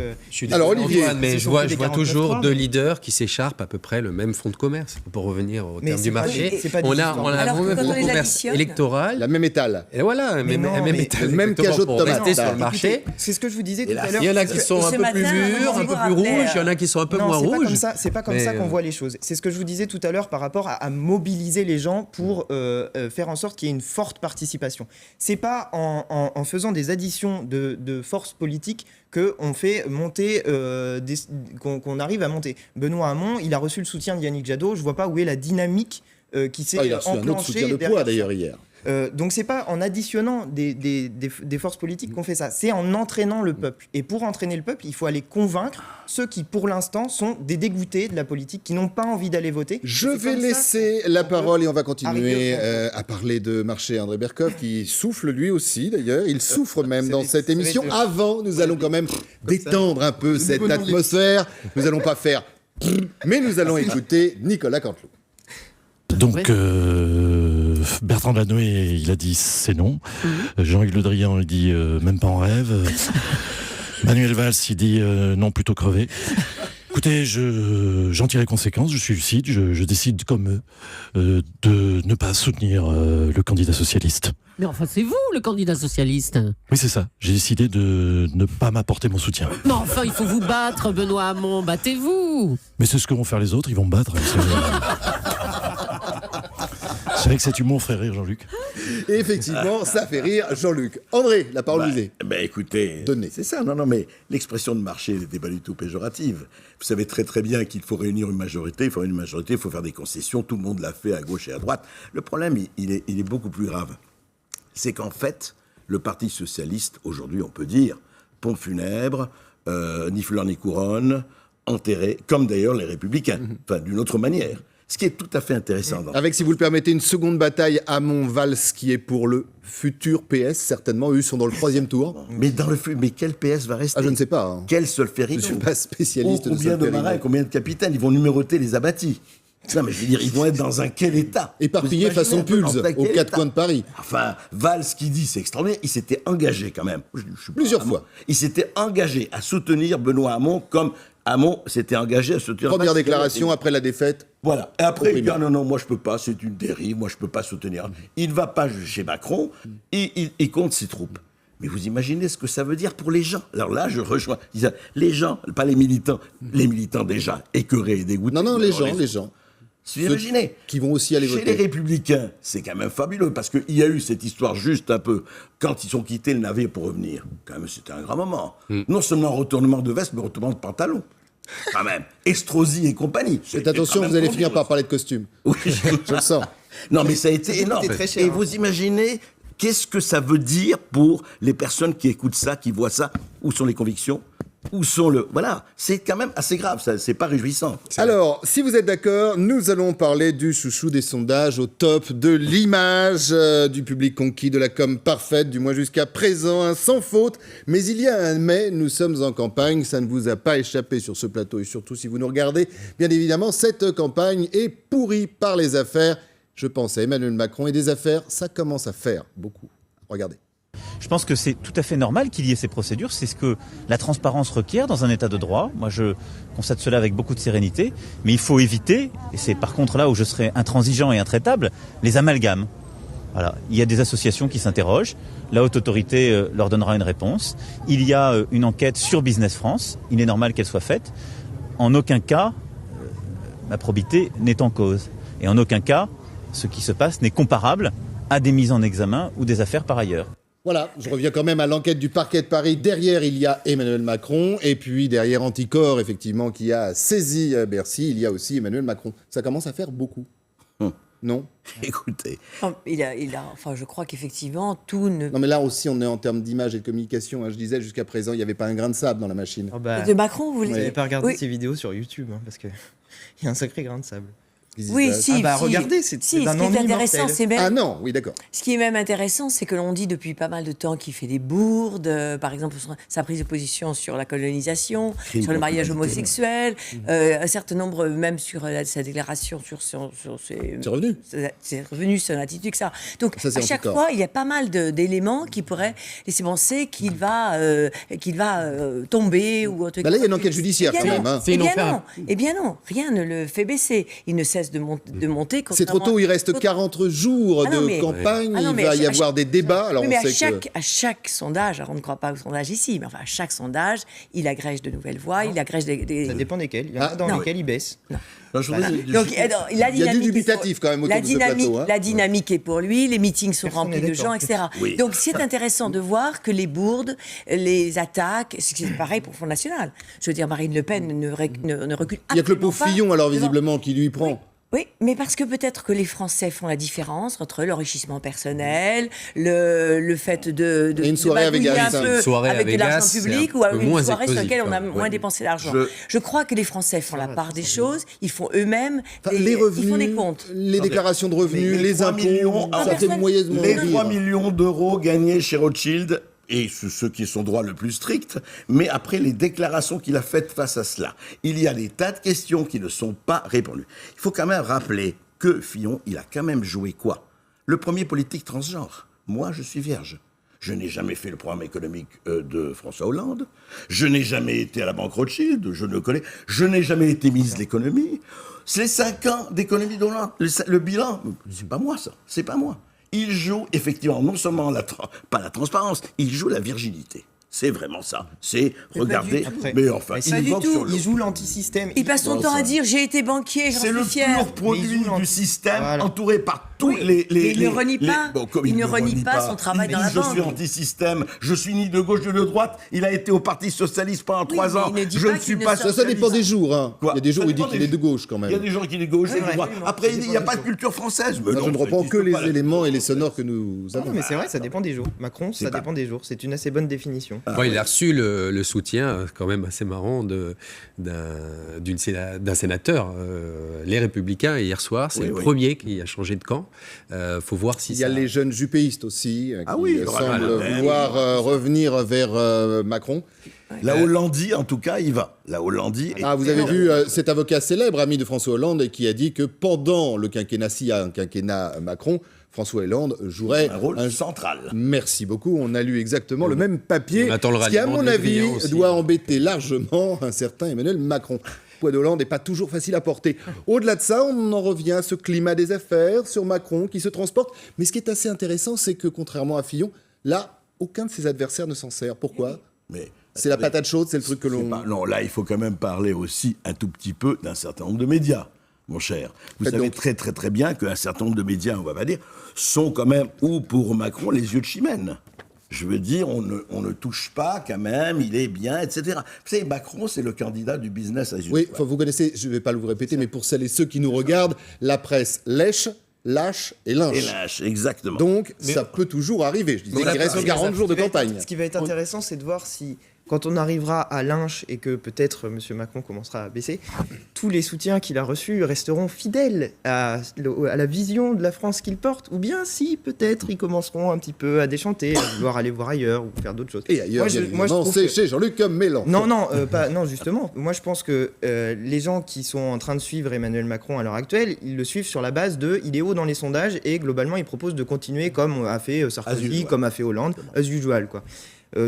Alors Olivier, mais je vois toujours deux leaders qui s'écharpent à peu près le même fonds de commerce. Pour revenir au terme du marché, on a le même fonds de commerce électoral. La même étale. Et voilà, même cajot de pour tomate. rester sur le marché. C'est ce que je vous disais tout à l'heure. Il y en a qui sont un peu plus mûrs, un peu plus rouges, il y en a qui sont un peu moins rouges. C'est pas comme ça qu'on voit les choses. C'est ce que je vous disais tout à l'heure par rapport à mobiliser les gens pour faire en sorte qu'il y ait une forte participation. C'est pas en faisant des additions de forces politiques qu'on fait monter, qu'on arrive à monter. Benoît Hamon, il a reçu le soutien de Yannick Jadot. Je vois pas où est la dynamique qui s'est il a reçu un autre soutien de poids d'ailleurs hier. Donc c'est pas en additionnant des forces politiques qu'on fait ça, c'est en entraînant le peuple. Et pour entraîner le peuple, il faut aller convaincre ceux qui, pour l'instant, sont des dégoûtés de la politique, qui n'ont pas envie d'aller voter. Je vais laisser la parole et on va continuer à parler de marché. André Berkoff, qui souffle lui aussi d'ailleurs, il souffre même dans cette émission. Avant, nous allons quand même détendre un peu cette atmosphère. Nous n'allons pas faire... Mais nous allons écouter Nicolas Canteloup. Donc, Bertrand Delanoë, il a dit c'est non. Jean-Yves Le Drian, il dit même pas en rêve. Manuel Valls, il dit non, plutôt crevé. Écoutez, j'en tire les conséquences, je suis lucide, je décide comme eux de ne pas soutenir le candidat socialiste. Mais enfin, c'est vous, le candidat socialiste. Oui, c'est ça. J'ai décidé de ne pas m'apporter mon soutien. Mais enfin, il faut vous battre, Benoît Hamon, battez-vous. Mais c'est ce que vont faire les autres, ils vont me battre. C'est vrai que cet humour ferait rire Jean-Luc. Et effectivement, ça fait rire Jean-Luc. André, la parole vous est. Écoutez, c'est ça. Non, mais l'expression de marché n'était pas du tout péjorative. Vous savez très très bien qu'il faut réunir une majorité. Il faut réunir une majorité, il faut faire des concessions. Tout le monde l'a fait à gauche et à droite. Le problème, il est beaucoup plus grave. C'est qu'en fait, le Parti socialiste, aujourd'hui, on peut dire, pompe funèbre, ni fleur ni couronne, enterré, comme d'ailleurs les Républicains, enfin d'une autre manière. Ce qui est tout à fait intéressant. Avec, si vous le permettez, une seconde bataille Hamon-Valls qui est pour le futur PS, certainement. Eux sont dans le 3e tour. Mais quel PS va rester? Je ne sais pas. Hein. Quel Solferino? Je ne suis pas spécialiste de combien de marins, combien de capitaines? Ils vont numéroter les abattis. Non, mais je veux dire, ils vont être dans un quel état? Éparpillés façon Pulse, aux 4 coins de Paris. Enfin, Valls qui dit, c'est extraordinaire, il s'était engagé quand même. Plusieurs fois. Il s'était engagé à soutenir Benoît Hamon comme Hamon s'était engagé à soutenir... Première déclaration après la défaite. Voilà. Et après, il dit, non, moi je peux pas, c'est une dérive, moi je peux pas soutenir. Il ne va pas chez Macron, il compte ses troupes. Mais vous imaginez ce que ça veut dire pour les gens? Alors là, je rejoins. Les gens, pas les militants déjà écœurés et dégoûtés. Non, les gens. Vous imaginez qui vont aussi aller voter. Chez les Républicains, c'est quand même fabuleux, parce qu'il y a eu cette histoire juste un peu, quand ils ont quitté le navire pour revenir. Quand même, c'était un grand moment. Non seulement un retournement de veste, mais un retournement de pantalon. Quand même. Estrosi et compagnie. Faites attention, vous allez finir par parler de costume. Oui, je le sens. Non, mais ça a été énorme. Très cher, et vous imaginez, qu'est-ce que ça veut dire pour les personnes qui écoutent ça, qui voient ça? Où sont les convictions? Où sont le... Voilà, c'est quand même assez grave, ça, c'est pas réjouissant. Alors, si vous êtes d'accord, nous allons parler du chouchou des sondages au top de l'image, du public conquis, de la com parfaite, du moins jusqu'à présent, sans faute. Mais il y a un mais, nous sommes en campagne, ça ne vous a pas échappé sur ce plateau, et surtout si vous nous regardez, bien évidemment, cette campagne est pourrie par les affaires. Je pense à Emmanuel Macron, et des affaires, ça commence à faire beaucoup. Regardez. Je pense que c'est tout à fait normal qu'il y ait ces procédures. C'est ce que la transparence requiert dans un état de droit. Moi, je constate cela avec beaucoup de sérénité. Mais il faut éviter, et c'est par contre là où je serai intransigeant et intraitable, les amalgames. Voilà. Il y a des associations qui s'interrogent. La haute autorité leur donnera une réponse. Il y a une enquête sur Business France. Il est normal qu'elle soit faite. En aucun cas, ma probité n'est en cause. Et en aucun cas, ce qui se passe n'est comparable à des mises en examen ou des affaires par ailleurs. Voilà, je reviens quand même à l'enquête du parquet de Paris. Derrière, il y a Emmanuel Macron. Et puis derrière Anticor, effectivement, qui a saisi Bercy, il y a aussi Emmanuel Macron. Ça commence à faire beaucoup. Non? Écoutez. Enfin, je crois qu'effectivement, tout ne... Non, mais là aussi, on est en termes d'image et de communication. Hein. Je disais, jusqu'à présent, il n'y avait pas un grain de sable dans la machine. De Macron, vous voulez... Vous n'avez pas regardé ses vidéos sur YouTube, hein, parce qu'il y a un sacré grain de sable. Oui, si. Regardez, c'est si, d'un ce qui est ennui intéressant, mortel. c'est même... Ah non, oui, d'accord. Ce qui est même intéressant, c'est que l'on dit depuis pas mal de temps qu'il fait des bourdes, par exemple sa prise de position sur la colonisation, sur le mariage homosexuel, un certain nombre, même sur sa déclaration sur ses revenus, son attitude, etc. Donc Ça, c'est à chaque encore. fois, il y a pas mal d'éléments qui pourraient laisser penser qu'il va tomber. Ou en tout cas- Là, il y a une enquête judiciaire Eh quand bien même. non. hein. Eh bien non, eh bien non, rien ne le fait baisser. Il ne cesse de monter. C'est trop tôt, il reste 40 jours Ah non, de mais- campagne, Ah non, il mais va y avoir des débats. Alors oui, on mais sait à chaque sondage, alors on ne croit pas au sondage ici, mais enfin à chaque sondage, il agrège de nouvelles voix, il agrège des... Ça dépend desquels. Il y en a Ah, dans non. lesquels il baisse. Non, je Voilà. voudrais- Donc, la Il y a du dynamique est dubitatif quand même autour la de ce dynamique, plateau, hein. La dynamique est pour lui, les meetings sont Personne remplis n'est de gens, d'accord. etc. Oui. Donc c'est intéressant de voir que les bourdes, les attaques, c'est pareil pour le Front National. Je veux dire, Marine Le Pen ne recule il y a que le pauvre absolument pas Fillon alors devant- visiblement qui lui prend. Oui, mais parce que peut-être que les Français font la différence entre l'enrichissement personnel, le fait de Et une soirée à magouiller Vegas, un hein. peu Une soirée à avec de Vegas, l'argent c'est public un ou peu une moins soirée sur explosif, laquelle on a quand même. moins dépensé d'argent. Je- Je crois que les Français font la part des choses, ils font eux-mêmes, Enfin, ils les font revenus, des comptes. les déclarations de revenus, Mais les 3 impôts, millions, ça fait personne- moyennement Les rire. 3 millions d'euros gagnés chez Rothschild, et ceux qui sont droit le plus strict, mais après les déclarations qu'il a faites face à cela, il y a des tas de questions qui ne sont pas répondues. Il faut quand même rappeler que Fillon, il a quand même joué quoi? Le premier politique transgenre. Moi, je suis vierge. Je n'ai jamais fait le programme économique de François Hollande. Je n'ai jamais été à la banque Rothschild. Je ne connais. Je n'ai jamais été ministre de l'économie. C'est les 5 ans d'économie d'Hollande. Le bilan, c'est pas moi ça. C'est pas moi. Il joue effectivement non seulement pas la transparence, il joue la virginité. C'est vraiment ça. C'est regarder. Après. Mais enfin, Pas il du vogue tout. sur le. Il joue l'antisystème. Il passe son Non, temps ça- à dire j'ai été banquier, j'en C'est suis le fier. pur Mais produit il joue du système, Voilà. entouré par tous Oui, les. mais il ne renie pas. comme Il ne renie pas son travail il dans dit, la je banque. suis anti-système, je suis ni de gauche ni de droite. Il a été au Parti socialiste pendant Oui, 3 mais ans. il ne dit Je pas ne suis qu'il ne pas sort- Ça dépend des jours. Hein. Quoi Il y a des jours Ça où il dit dépend qu'il des est de gauche quand Il y a même. des gens qui est de gauche, C'est et de vrai. droite. Après, il dit, il n'y a pas de culture française. Mais Moi, je non, ne ça reprends existe que les pas, la éléments et les culture sonores que nous Non, avons. mais c'est vrai, ça dépend des jours. Macron, ça pas- dépend des jours. C'est une assez bonne définition. Ouais, il a reçu le soutien, quand même assez marrant, d'un sénateur, les Républicains, hier soir. C'est Oui, le oui. premier qui a changé de camp. Faut voir si Il y a ça... les jeunes juppéistes aussi Ah qui oui, semblent voilà. vouloir revenir vers Macron. La Hollandie, en tout cas, il va. La Hollandie. est- Ah, vous avez vu cet avocat célèbre, ami de François Hollande, qui a dit que pendant le quinquennat, s'il y a un quinquennat Macron, François Hollande jouerait un rôle central. Merci beaucoup. On a lu exactement le même papier, On attend le ce qui, à ralliement mon de Le avis, Drian aussi. doit embêter largement un certain Emmanuel Macron. Le poids d'Hollande n'est pas toujours facile à porter. Au-delà de ça, on en revient à ce climat des affaires sur Macron qui se transporte. Mais ce qui est assez intéressant, c'est que contrairement à Fillon, là, aucun de ses adversaires ne s'en sert. Pourquoi? Mais C'est la patate chaude, c'est le truc que l'on... Non, là, il faut quand même parler aussi un tout petit peu d'un certain nombre de médias, mon cher. Vous Faites savez donc. très très très bien qu'un certain nombre de médias, on va pas dire, sont quand même, ou pour Macron, les yeux de Chimène. Je veux dire, on ne touche pas quand même, il est bien, etc. Vous savez, Macron, c'est le candidat du business as usual. Oui, enfin, vous connaissez, je ne vais pas le vous répéter, mais pour celles et ceux qui nous regardent, la presse lèche, lâche et lynche. Et lâche, exactement. Donc, ça peut toujours arriver. Je disais qu'il reste 40 jours de campagne. Ce qui va être intéressant, c'est de voir si, quand on arrivera à Lynch et que peut-être M. Macron commencera à baisser, tous les soutiens qu'il a reçus resteront fidèles à la vision de la France qu'il porte, ou bien si peut-être ils commenceront un petit peu à déchanter, à vouloir aller voir ailleurs ou faire d'autres choses. Et ailleurs, Moi, bien je évidemment, trouve c'est que- chez Jean-Luc Mélenchon. Non, justement. Moi, je pense que les gens qui sont en train de suivre Emmanuel Macron à l'heure actuelle, ils le suivent sur la base de il est haut dans les sondages et globalement, il propose de continuer comme a fait Sarkozy, usual. comme a fait Hollande, as usual, quoi.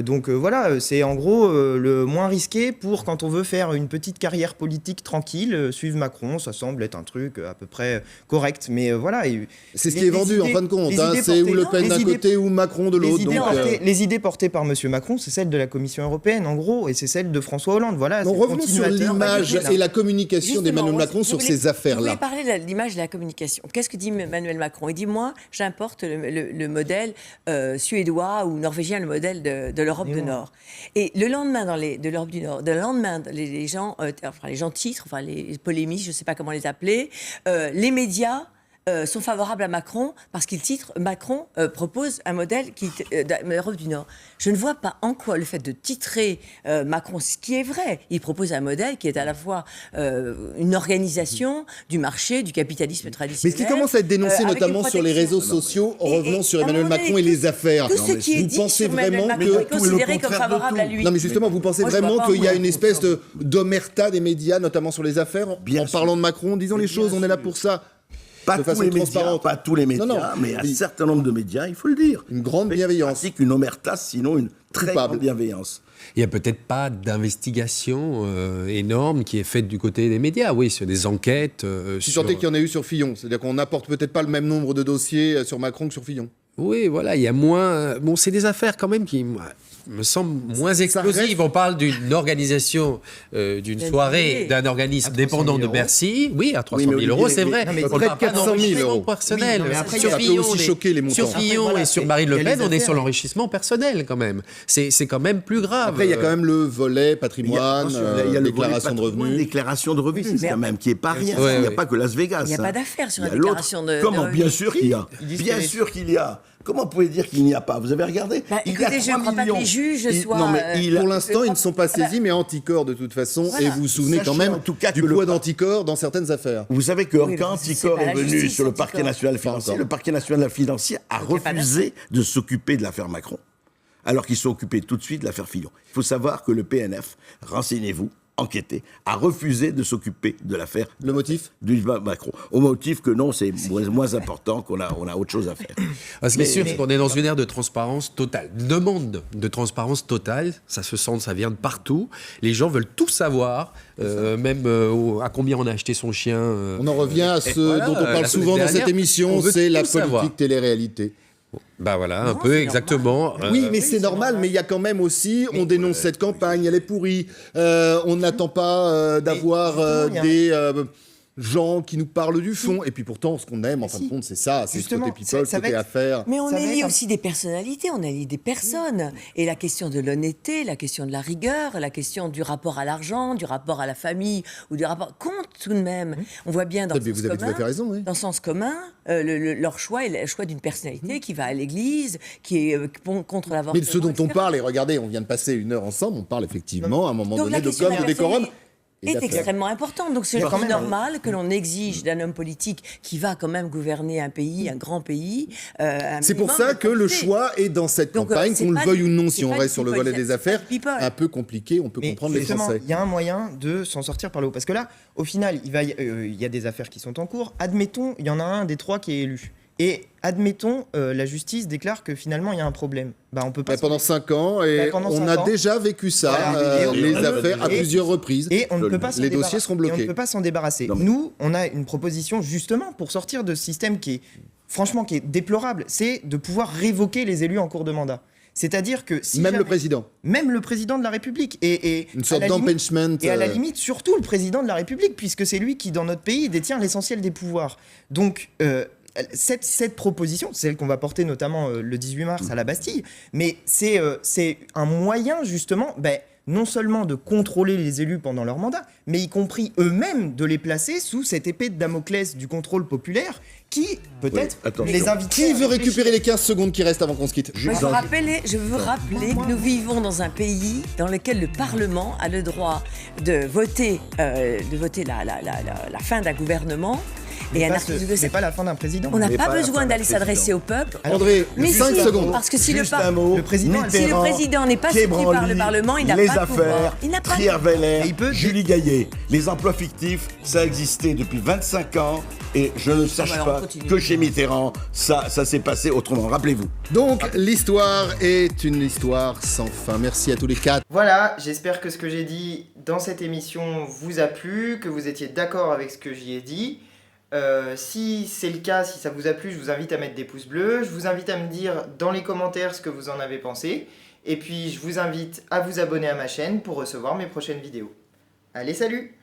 Donc voilà, c'est en gros le moins risqué pour quand on veut faire une petite carrière politique tranquille, suivre Macron, ça semble être un truc à peu près correct. Mais voilà. C'est ce qui est vendu en fin de compte. Hein, c'est ou Le Pen d'un côté ou Macron de l'autre. Les idées portées par M. Macron, c'est celles de la Commission européenne, en gros, et c'est celles de François Hollande. Voilà. Donc c'est le revenons sur continuateur. l'image et la communication Justement, d'Emmanuel moi, Macron je sur voulais- ces Je affaires-là. voulais parler de l'image de la communication. Qu'est-ce que dit Emmanuel Macron? Il dit, moi, j'importe le modèle suédois ou norvégien, le modèle de l'Europe du Nord. Et le lendemain, de l'Europe du Nord, le lendemain, les gens titrent, enfin les polémistes, je ne sais pas comment les appeler, les médias sont favorables à Macron parce qu'il titre Macron propose un modèle d'Europe du Nord. Je ne vois pas en quoi le fait de titrer Macron, ce qui est vrai, il propose un modèle qui est à la fois une organisation du marché, du capitalisme traditionnel. Mais ce qui commence à être dénoncé notamment sur les réseaux sociaux en revenant sur Emmanuel Macron et les affaires. Tout ce qui est dit sur Emmanuel Macron est considéré comme favorable à lui. Non mais justement, vous pensez vraiment qu'il y a une espèce d'omerta des médias, notamment sur les affaires, en parlant de Macron, disons les choses, on est là pour ça. Pas tous les médias, mais un certain nombre de médias, il faut le dire. Une grande bienveillance. Ainsi qu'une omerta, sinon une très grande bienveillance. Il n'y a peut-être pas d'investigation énorme qui est faite du côté des médias, oui, sur des enquêtes. Si tant est qu'il y en a eu sur Fillon, c'est-à-dire qu'on n'apporte peut-être pas le même nombre de dossiers sur Macron que sur Fillon. Oui, voilà, il y a moins... Bon, c'est des affaires quand même qui me semblent moins explosives. On parle d'une organisation, d'une soirée, d'un organisme dépendant de Bercy. Oui, à 300 000 euros, c'est vrai. On parle pas d'enrichissement personnel. Sur Fillon et sur Marine Le Pen, on est sur l'enrichissement personnel quand même. C'est quand même plus grave. Après, il y a quand même le volet patrimoine, déclaration de revenus. Déclaration de revenus, c'est quand même qui n'est pas rien. Il n'y a pas que Las Vegas. Il n'y a pas d'affaire sur la déclaration de revenus. Comment ? Bien sûr qu'il y a. Bien sûr qu'il y a. Comment vous pouvez dire qu'il n'y a pas ? Vous avez regardé ? Écoutez, je ne crois pas que les juges soient... Non, mais pour l'instant, ils ne sont pas saisis, mais anticorps de toute façon. Voilà. Et vous vous souvenez quand même du poids d'anticorps dans certaines affaires. Vous savez que quand Anticorps est venu sur le parquet national financier, le parquet national financier a refusé de s'occuper de l'affaire Macron, alors qu'ils sont occupés tout de suite de l'affaire Fillon. Il faut savoir que le PNF, renseignez-vous, enquêté, a refusé de s'occuper de l'affaire. Le motif ? Du Macron. Au motif que non, c'est moins important, qu'on a autre chose à faire. Ce qui est sûr, c'est qu'on est dans une ère de transparence totale. Une demande de transparence totale, ça se sent, ça vient de partout. Les gens veulent tout savoir, même à combien on a acheté son chien. On en revient à ce dont on parle souvent dans cette émission, c'est la politique télé-réalité. Bah voilà, un peu, exactement. Oui, mais c'est normal, mais il y a quand même aussi, on dénonce cette campagne, elle est pourrie, on n'attend pas d'avoir des gens qui nous parlent du fond, et puis pourtant, ce qu'on aime, en fin de compte, c'est ça, c'est ce côté people, côté affaires. Mais on élit aussi des personnalités, on élit des personnes, et la question de l'honnêteté, la question de la rigueur, la question du rapport à l'argent, du rapport à la famille, ou du rapport, compte tout de même. On voit bien dans Sens commun, leur choix est le choix d'une personnalité qui va à l'église, qui est contre l'avortement. Mais de ce dont on parle, et regardez, on vient de passer 1 heure ensemble, on parle effectivement à un moment donné de com, de décorum. Est extrêmement important. Donc c'est normal que l'on exige d'un homme politique qui va quand même gouverner un pays, un grand pays. C'est pour ça que le choix est dans cette campagne, qu'on le veuille ou non, si on reste sur le volet des affaires, un peu compliqué, on peut comprendre les Français. Il y a un moyen de s'en sortir par le haut. Parce que là, au final, il y a des affaires qui sont en cours. Admettons, il y en a un des 3 qui est élu. Et admettons, la justice déclare que finalement il y a un problème. On peut pas pendant 5 ans, et on a déjà vécu ça, les affaires à plusieurs reprises. Et on ne peut pas les dossiers seront bloqués. Et on ne peut pas s'en débarrasser. Nous, on a une proposition justement pour sortir de ce système qui est déplorable, c'est de pouvoir révoquer les élus en cours de mandat. C'est-à-dire que même le président de la République et une sorte d'impeachment et à la limite surtout le président de la République, puisque c'est lui qui dans notre pays détient l'essentiel des pouvoirs. Donc cette proposition, celle qu'on va porter notamment le 18 mars à la Bastille, mais c'est un moyen justement non seulement de contrôler les élus pendant leur mandat, mais y compris eux-mêmes de les placer sous cette épée de Damoclès du contrôle populaire qui, peut-être, les invite. Qui veut récupérer les 15 secondes qui restent avant qu'on se quitte ? Je veux rappeler que nous vivons dans un pays dans lequel le Parlement a le droit de voter la fin d'un gouvernement. C'est pas la fin d'un président. On n'a pas besoin d'aller s'adresser au peuple. André, 5 secondes. Parce que si le président n'est pas soutenu par le Parlement, il n'a pas de pouvoir. Les affaires, Trier Veller, Julie Gaillet. Les emplois fictifs, ça existait depuis 25 ans. Et je ne sache pas que chez Mitterrand, ça s'est passé autrement. Rappelez-vous. Donc, l'histoire est une histoire sans fin. Merci à tous les 4. Voilà, j'espère que ce que j'ai dit dans cette émission vous a plu, que vous étiez d'accord avec ce que j'y ai dit. Si c'est le cas, si ça vous a plu, je vous invite à mettre des pouces bleus. Je vous invite à me dire dans les commentaires ce que vous en avez pensé. Et puis, je vous invite à vous abonner à ma chaîne pour recevoir mes prochaines vidéos. Allez, salut!